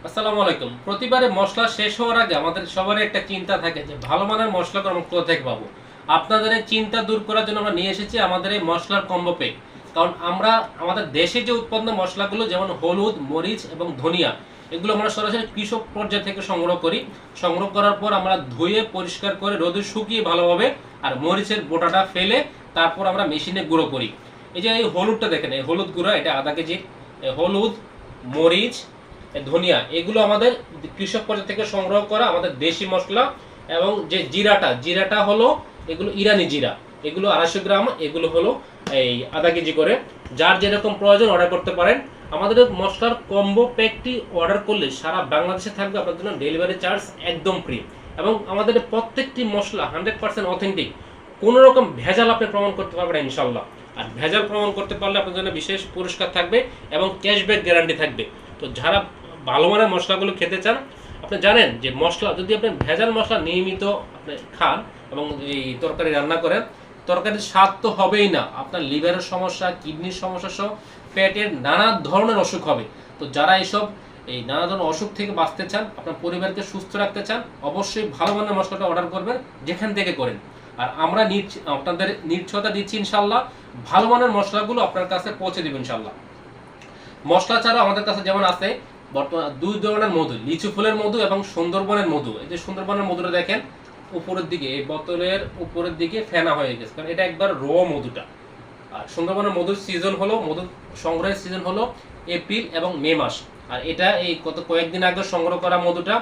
আসসালামু আলাইকুম। প্রতিবারে মসলা শেষ হওয়ার আগে আমাদের সবারই একটা চিন্তা থাকে যে ভালো মানের মসলাগুলো আমরা কোথা থেকে পাবো। আপনাদের এই চিন্তা দূর করার জন্য আমরা নিয়ে এসেছি আমাদের এই মসলার কম্বো প্যাক। কারণ আমরা আমাদের দেশে যে উৎপন্ন মসলাগুলো যেমন হলুদ, মরিচ এবং ধনিয়া, এগুলো আমরা সরাসরি কৃষক পর্যায় থেকে সংগ্রহ করি। সংগ্রহ করার পর আমরা ধুয়ে পরিষ্কার করে রোদে শুকিয়ে ভালোভাবে আর মরিচের বোটাটা ফেলে তারপর আমরা মেশিনে গুঁড়ো করি। এই যে এই হলুদটা দেখেন, এই হলুদ গুঁড়ো এটা আধা কেজি। হলুদ, মরিচ, ধনিয়া এগুলো আমাদের কৃষক পর্যায় থেকে সংগ্রহ করা আমাদের দেশি মশলা। এবং যে জিরাটা হলো এগুলো ইরানি জিরা, এগুলো 250 গ্রাম, এগুলো হলো এই আধা কেজি করে। যার যেরকম প্রয়োজন অর্ডার করতে পারেন। আমাদের মশলার কম্বো প্যাকটি অর্ডার করলে সারা বাংলাদেশে থাকবে আপনার জন্য ডেলিভারি চার্জ একদম ফ্রি। এবং আমাদের প্রত্যেকটি মশলা 100% অথেন্টিক, কোনো রকম ভেজাল আপনি প্রমাণ করতে পারবেন ইনশাল্লাহ। আর ভেজাল প্রমাণ করতে পারলে আপনার জন্য বিশেষ পুরস্কার থাকবে এবং ক্যাশব্যাক গ্যারান্টি থাকবে। তো যারা ভালো মানের মশলাগুলো খেতে চান, আপনি জানেন যে মশলা যদি আপনি ভেজাল মশলা নিয়মিত আপনি খান এবং এই তরকারি রান্না করেন, তরকারির স্বাদ তো হবেই না, আপনার লিভারের সমস্যা, কিডনির সমস্যা সহ পেটের নানা ধরনের অসুখ হবে। তো যারা এই নানা ধরনের অসুখ থেকে বাঁচতে চান, আপনার পরিবারকে সুস্থ রাখতে চান, অবশ্যই ভালো মানের মশলাটা অর্ডার করবেন যেখান থেকে করেন। আর আমরা আপনাদের নিশ্চয়তা দিচ্ছি ইনশাল্লাহ ভালো মানের মশলাগুলো আপনার কাছে পৌঁছে দেবেন ইনশাল্লাহ। মশলা ছাড়া আমাদের কাছে যেমন আছে বর্তমান দুই ধরনের মধু, লিচু ফুলের মধু এবং সুন্দরবনের মধু। এই যে সুন্দরবনের মধুটা দেখেন উপরের দিকে, এই বোতলের উপরের দিকে ফেনা হয়ে গেছে, কারণ এটা একবার মধুটা। আর সুন্দরবনের মধুর সিজন হলো, মধু সংগ্রহের সিজন হলো এপ্রিল এবং মে মাস। আর এটা এই কয়েকদিন আগে সংগ্রহ করা মধুটা।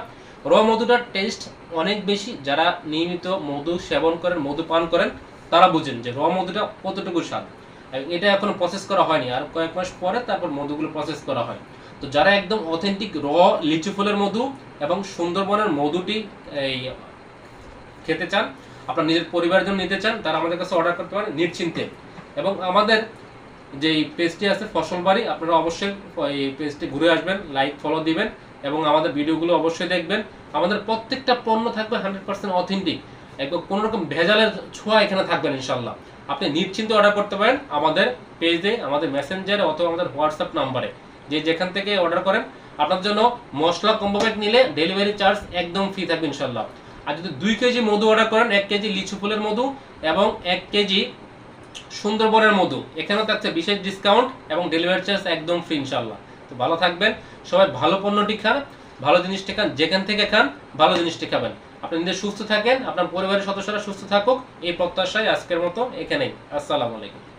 মধুটার টেস্ট অনেক বেশি। যারা নিয়মিত মধু সেবন করেন, মধু পান করেন, তারা বুঝেন যে মধুটা কতটুকু স্বাদ। এটা এখনো প্রসেস করা হয়নি, আর কয়েক মাস পরে তারপর মধুগুলো প্রসেস করা হয়। তো যারা একদম অথেন্টিক লিচু ফুলের মধু এবং সুন্দরবনের মধুটি এই খেতে চান, আপনার নিজের পরিবারের জন্য নিতে চান, তারা আমাদের কাছে অর্ডার করতে পারেন নিশ্চিন্তে। এবং আমাদের যে পেজটি আছে ফসল বাড়ি, আপনারা অবশ্যই এই পেজটি ঘুরে আসবেন, লাইক ফলো দিবেন এবং আমাদের ভিডিওগুলো অবশ্যই দেখবেন। আমাদের প্রত্যেকটা পণ্য থাকবে 100% অথেন্টিক, একদম কোনো রকম ভেজালের ছোঁয়া এখানে থাকবে না ইনশাল্লাহ। আপনি নিশ্চিন্তে অর্ডার করতে পারেন আমাদের পেজে, আমাদের মেসেঞ্জারে অথবা আমাদের হোয়াটসঅ্যাপ নাম্বারে, যে যেখান থেকে অর্ডার করেন। আপনার জন্য মশলা কম্বো প্যাক নিলে ডেলিভারি চার্জ একদম ফ্রি থাকবে ইনশাল্লাহ। আর যদি 2 কেজি মধু অর্ডার করেন, 1 কেজি লিচু ফুলের মধু এবং 1 কেজি সুন্দরবনের মধু, এখানেও থাকছে বিশেষ ডিসকাউন্ট এবং ডেলিভারি চার্জ একদম ফ্রি ইনশাল্লাহ। তো ভালো থাকবেন সবাই, ভালো পণ্যটি খান, ভালো জিনিসটি খান, যেখান থেকে খান ভালো জিনিসটি খাবেন। আপনি নিজে সুস্থ থাকেন, আপনার পরিবারের সদস্যরা সুস্থ থাকুক, এই প্রত্যাশায় আজকের মতো এখানেই। আসসালামু আলাইকুম।